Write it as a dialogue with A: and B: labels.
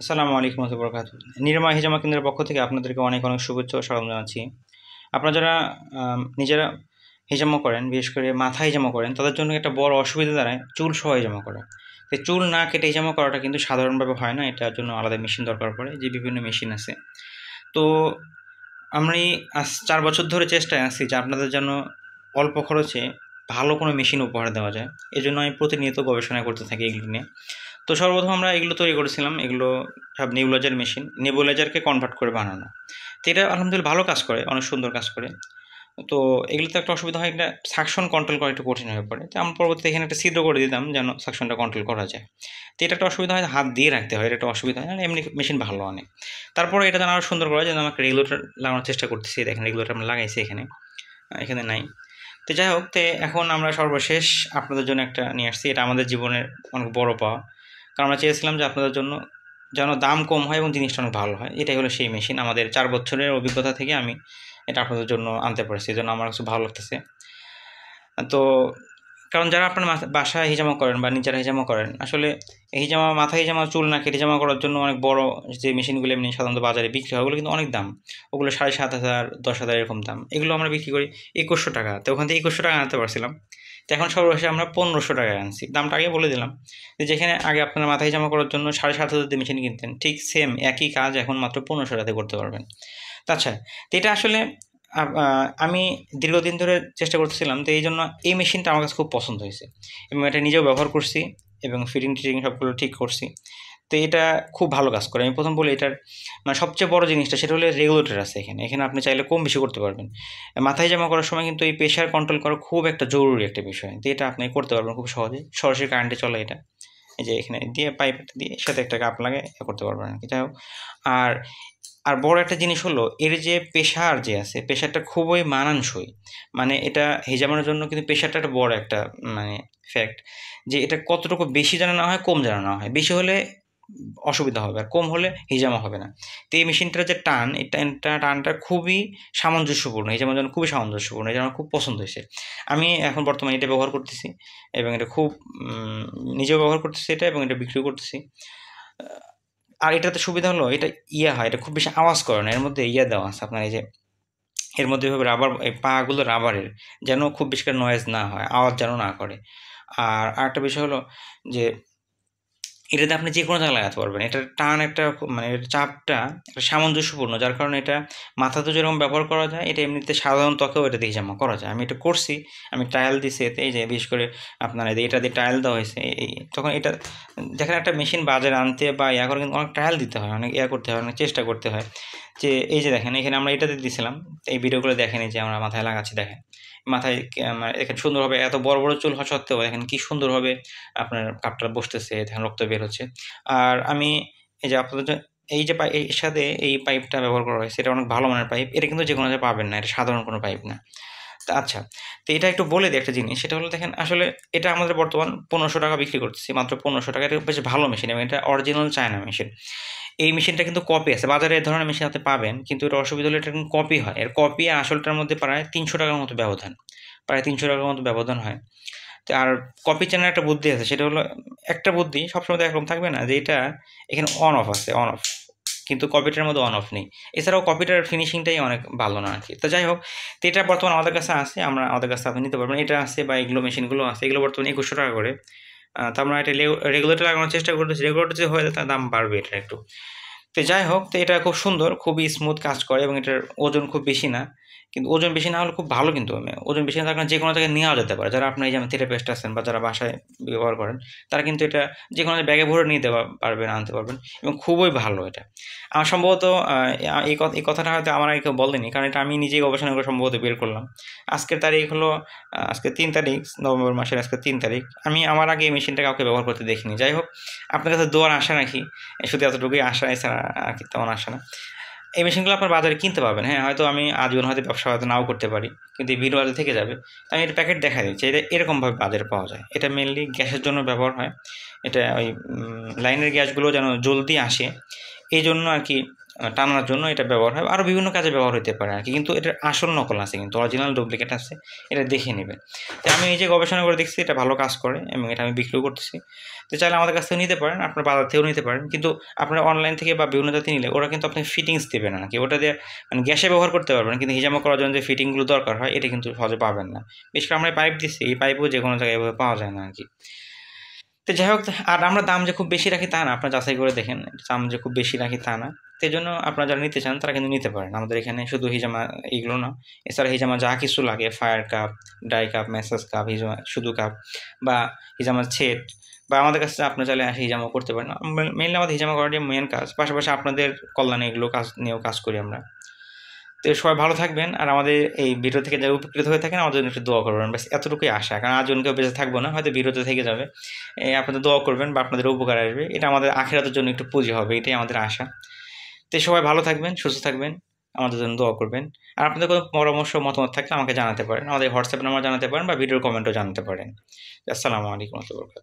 A: আসসালামু আলাইকুম ওয়া বারাকাতুহু। নিরাময় হিজামা কেন্দ্রের পক্ষ থেকে আপনাদেরকে অনেক অনেক শুভেচ্ছা ও স্বাগত জানাচ্ছি। আপনারা যারা নিজেরা হিজামা করেন, বিশেষ করে মাথা হিজামা করেন, তাদের জন্য একটা বড় অসুবিধা দাঁড়ায় চুল সহ হিজামা করা। তো চুল না কেটে হিজামা করাটা কিন্তু সাধারণভাবে হয় না, এটার জন্য আলাদা মেশিন দরকার পড়ে, যে বিভিন্ন মেশিন আছে। তো আমি আজ ৪ বছর ধরে চেষ্টায় আছি যে আপনাদের জন্য অল্প খরচে ভালো কোনো মেশিন উপহার দেওয়া যায়। এজন্য আমি প্রতিনিয়ত গবেষণা করতে থাকি এগুলো নিয়ে। তো সর্বপ্রথম আমরা এগুলো তৈরি করেছিলাম, এগুলো সব নেবুলাইজার মেশিন, নেবুলাইজারকে কনভার্ট করে বানানো। তো এটা আলহামদুলিল্লাহ ভালো কাজ করে, অনেক সুন্দর কাজ করে। তো এগুলোতে একটা অসুবিধা হয়, একটা সাকশন কন্ট্রোল করা একটু কঠিন হয়ে পড়ে। তো আমরা পরবর্তীতে এখানে একটা ছিদ্র করে দিতাম যেন সাকশনটা কন্ট্রোল করা যায়। তো এটা একটা অসুবিধা হয়, হাত দিয়ে রাখতে হয়, এটা একটা অসুবিধা হয়। এমনি মেশিন ভালো অনেক। তারপরে এটা যেন আরও সুন্দর করা যায়, যেন আমাকে রেগুলেটর লাগানোর চেষ্টা করতেছি। দেখেন রেগুলেটর আমরা লাগাইছি এখানে, এখানে নাই। তো যাই হোক, তো এখন আমরা সর্বশেষ আপনাদের জন্য একটা নিয়ে আসছি। এটা আমাদের জীবনের অনেক বড় পাওয়া, কারণ আমরা চেয়েছিলাম যে আপনাদের জন্য যেন দাম কম হয় এবং জিনিসটা অনেক ভালো হয়। এটাই হলো সেই মেশিন। আমাদের ৪ বছরের অভিজ্ঞতা থেকে আমি এটা আপনাদের জন্য আনতে পারছি, এই জন্য আমার কাছে ভালো লাগতেছে। তো কারণ যারা আপনার বাসায় হিজামা করেন বা নিজেরা হিজামা করেন, আসলে হিজামা, মাথা হিজামা, চুল না কেটে হিজামা করার জন্য অনেক বড় যে মেশিনগুলো এমনি সাধারণত বাজারে বিক্রি হয়, ওগুলো কিন্তু অনেক দাম। ওগুলো ৭,৫০০, ১০,০০০ এরকম দাম। এগুলো আমরা বিক্রি করি ২১০০ টাকা। তো ওখান থেকে ২১০০ টাকা আনতে পারছিলাম। তো এখন সর্বশেষে আমরা ১৫০০ টাকায় আনছি। দামটা আগে বলে দিলাম, যে যেখানে আগে আপনার মাথা হিজামা করার জন্য ৭,৫০০ দিয়ে মেশিন কিনতেন, ঠিক সেম একই কাজ এখন মাত্র ১৫০০ টাকাতে করতে পারবেন। আচ্ছা, তো এটা আসলে আমি দীর্ঘদিন ধরে চেষ্টা করতেছিলাম, তো এই জন্য এই মেশিনটা আমার কাছে খুব পছন্দ হয়েছে এবং এটা নিজেও ব্যবহার করছি এবং ফিটিং সবগুলো ঠিক করছি। তো এটা খুব ভালো কাজ করে। আমি প্রথম বলি, এটার মানে সবচেয়ে বড় জিনিসটা সেটা হলো রেগুলেটর আছে এখানে। এখানে আপনি চাইলে কম বেশি করতে পারবেন। মাথায় জামা করার সময় কিন্তু এই প্রেশার কন্ট্রোল করা খুব একটা জরুরি একটা বিষয়। তো এটা আপনি করতে পারবেন খুব সহজে। সরাসরি কারেন্টে চলে এটা। এই যে এখানে দিয়ে পাইপটা দিয়ে এর সাথে একটা কাপ লাগিয়ে করতে পারবেন আরকি। যাই হোক, আর আর বড় একটা জিনিস হলো এর যে প্রেশার যে আছে, প্রেশারটা খুবই মানানসই। মানে এটা হিজামার জন্য কিন্তু প্রেশারটা একটা বড় একটা মানে ফ্যাক্ট, যে এটা কতটুকু বেশি যেন না হয়, কম যেন না হয়। বেশি হলে অসুবিধা হবে, আর কম হলে হিজামা হবে না। তো এই মেশিনটার যে টান, এই টানটা খুবই সামঞ্জস্যপূর্ণ। হিজামার জন্য খুবই সামঞ্জস্যপূর্ণ। এটা আমার খুব পছন্দ হয়েছে। আমি এখন বর্তমানে এটা ব্যবহার করতেছি এবং এটা খুব নিজেও ব্যবহার করতেছি এটা, এবং এটা বিক্রিও করতেছি। আর এটাতে সুবিধা হলো এটা হয়, এটা খুব বেশি আওয়াজ করে না। এর মধ্যে দেওয়া আছে আপনার, এই যে এর মধ্যে এভাবে রাবার, এই পাগুলো রাবারের, যেন খুব বেশি করে নয়েজ না হয়, আওয়াজ যেন না করে। আর আরেকটা বিষয় হলো যে এটাতে আপনি যে কোনো জায়গায় লাগাতে পারবেন। এটার টান একটা মানে এর চাপটা একটা সামঞ্জস্যপূর্ণ, যার কারণে এটা মাথাতে যেরকম ব্যবহার করা যায়, এটা এমনিতে সাধারণ ত্বকেও এটা দিয়ে জামা করা যায়। আমি এটা করছি, আমি ট্রায়াল দিছি এতে। এই যে বিশেষ করে আপনার এটা দিয়ে ট্রায়াল দেওয়া হয়েছে। এই তখন এটা যেখানে একটা মেশিন বাজারে আনতে বা করে কিন্তু অনেক ট্রায়াল দিতে হয়, অনেক করতে হয়, অনেক চেষ্টা করতে হয়। যে এই যে দেখেন, এখানে আমরা এটাতে দিয়েছিলাম। এই ভিডিওগুলো দেখেন, এই যে আমরা মাথায় লাগাচ্ছি, দেখেন মাথায় মানে এখানে সুন্দরভাবে, এত বড় বড় চুল হওয়া সত্ত্বেও দেখেন কি সুন্দরভাবে আপনার কাপটা বসতেছে, দেখেন রক্ত বের হচ্ছে। আর আমি এই যে আপনাদের এই যে এর সাথে এই পাইপটা ব্যবহার করা হয়েছে, এটা অনেক ভালো মানের পাইপ। এটা কিন্তু যে কোনো জায়গায় পাবেন না, এটা সাধারণ কোনো পাইপ না। তো আচ্ছা, তো এটা একটু বলে দিই একটা জিনিস, সেটা হলো দেখেন, আসলে এটা আমাদের বর্তমান ১৫০০ টাকা বিক্রি করতেছি, মাত্র ১৫০০ টাকা। এটা বেশ ভালো মেশিন এবং এটা অরিজিনাল চায়না মেশিন। এই মেশিনটা কিন্তু কপি আছে, বাজারে এই ধরনের মেশিন আপনি পাবেন, কিন্তু এর অসুবিধা হলো এটা কিন্তু কপি হয়। এর কপি আর আসলটার মধ্যে প্রায় ৩০০ টাকার মতো ব্যবধান, প্রায় ৩০০ টাকার মতো ব্যবধান হয়। তো আর কপি চেনার একটা বুদ্ধি আছে, সেটা হলো একটা বুদ্ধি সবসময় তো একরকম থাকবে না, যে এটা এখানে অন অফ আছে, অন অফ, কিন্তু কপিটার মধ্যে অন অফ নেই। এছাড়াও কপিটার ফিনিশিংটাই অনেক ভালো না আরকি। তো যাই হোক, তো এটা বর্তমানে আমাদের কাছে আছে, আমাদের কাছে আপনি নিতে পারবেন। এটা আছে বা এগুলো মেশিনগুলো আছে, এগুলো বর্তমানে ২১০০ টাকা করে। তো আমরা এটা রেগুলেটর লাগানোর চেষ্টা করতেছি। রেগুলেটর যে হয়ে যায় তার দাম বাড়বে এটার একটু। তো যাই হোক, তো এটা খুব সুন্দর, খুবই স্মুথ কাজ করে এবং এটার ওজন খুব বেশি না। কিন্তু ওজন বেশি না হলে খুব ভালো, কিন্তু ওজন বেশি না থাকার কারণে যে কোনো জায়গায় নেওয়া যেতে পারে। যারা আপনার এই যেমন থেরাপিস্ট আছেন বা যারা বাসায় ব্যবহার করেন, তারা কিন্তু এটা যে কোনো ব্যাগে ভরে নিতে পারবেন, আনতে পারবেন, এবং খুবই ভালো এটা। আমার সম্ভবত এই কথাটা হয়তো আমার আগে কেউ বলেনি, কারণ এটা আমি নিজেই গবেষণা করে সম্ভবত বের করলাম। আজকের তারিখ হলো আজকে ৩ তারিখ, নভেম্বর মাসের আজকে ৩ তারিখ। আমি আমার আগে এই মেশিনটা কাউকে ব্যবহার করতে দেখিনি। যাই হোক, আপনার কাছে দোয়ার আশা রাখি, শুধু এতটুকুই আশা, এছাড়া আর কি তেমন আশা না। এই মেশিনগুলো আপনার বাজারে কিনতে পাবেন। হ্যাঁ, হয়তো আমি আজীবন হয়তো ব্যবসা হয়তো নাও করতে পারি, কিন্তু এই ভিডিও থেকে যাবে। তো আমি এটা প্যাকেট দেখা দিচ্ছি, এটা এরকমভাবে বাজারে পাওয়া যায়। এটা মেনলি গ্যাসের জন্য ব্যবহার হয়। এটা ওই লাইনের গ্যাসগুলো যেন জলদি আসে, এই জন্য আর কি টানার জন্য এটা ব্যবহার হয়, আরও বিভিন্ন কাজে ব্যবহার হতে পারে আর কি, কিন্তু এটার আসল নকল আছে, কিন্তু অরিজিনাল ডুপ্লিকেট আছে, এটা দেখে নেবেন। তো আমি এই যে গবেষণা করে দেখছি এটা ভালো কাজ করে এবং এটা আমি বিক্রিও করতেছি। তো চাইলে আমাদের কাছ থেকে নিতে পারেন, আপনার বাজার থেকেও নিতে পারেন, কিন্তু আপনারা অনলাইন থেকে বা বিভিন্ন জাতি নিলে ওরা কিন্তু আপনি ফিটিংস দেবে না কি, ওটা দিয়ে মানে গ্যাসে ব্যবহার করতে পারবেন, কিন্তু হিজামা করার জন্য যে ফিটিংগুলো দরকার হয় এটা কিন্তু সহজে পাবেন না। বিশেষ করে আমরা পাইপ দিচ্ছি, এই পাইপও যে কোনো জায়গায় এভাবে পাওয়া যায় না আর কি। তো যাই হোক, আর আমরা দাম যে খুব বেশি রাখি তা না, আপনারা যাচাই করে দেখেন, দাম যে খুব বেশি রাখি তা না। সেই জন্য আপনারা যারা নিতে চান তারা কিন্তু নিতে পারেন। আমাদের এখানে শুধু হিজামা এইগুলো না, এছাড়া হিজামা যা কিছু লাগে, fire cup, die cup, massage cup, হিজামা শুধু কাপ বা হিজামার ছেদ, বা আমাদের কাছে আপনার চাইলে হিজামা করতে পারেন। মেইনলি আমাদের হিজামা করাটাই মেন কাজ, পাশাপাশি আপনাদের কল্যাণে এগুলো কাজ নিয়েও কাজ করি আমরা। তো সবাই ভালো থাকবেন, আর আমাদের এই ভিডিও থেকে যারা উপকৃত হয়ে থাকেন আমাদের জন্য একটু দোয়া করবেন, ব্যাস এতটুকুই আশা, কারণ আজীবন কেউ বেঁচে থাকবো না, হয়তো ভিডিওতে থেকে যাবে। আপনাদের দোয়া করবেন বা আপনাদের উপকার আসবে, এটা আমাদের আখিরাতের জন্য একটু পুঁজি হবে, এটাই আমাদের আশা। তো সবাই ভালো থাকবেন, সুস্থ থাকবেন, আমাদের জন্য দোয়া করবেন। আর আপনাদের কোনো পরামর্শ মতামত থাকলে আমাকে জানাতে পারেন, আমাদের হোয়াটসঅ্যাপ নাম্বার জানাতে পারেন বা ভিডিওর কমেন্টও জানাতে পারেন। আসসালামু আলাইকুম ওয়া রাহমাতুল্লাহি ওয়া বারাকাতুহু।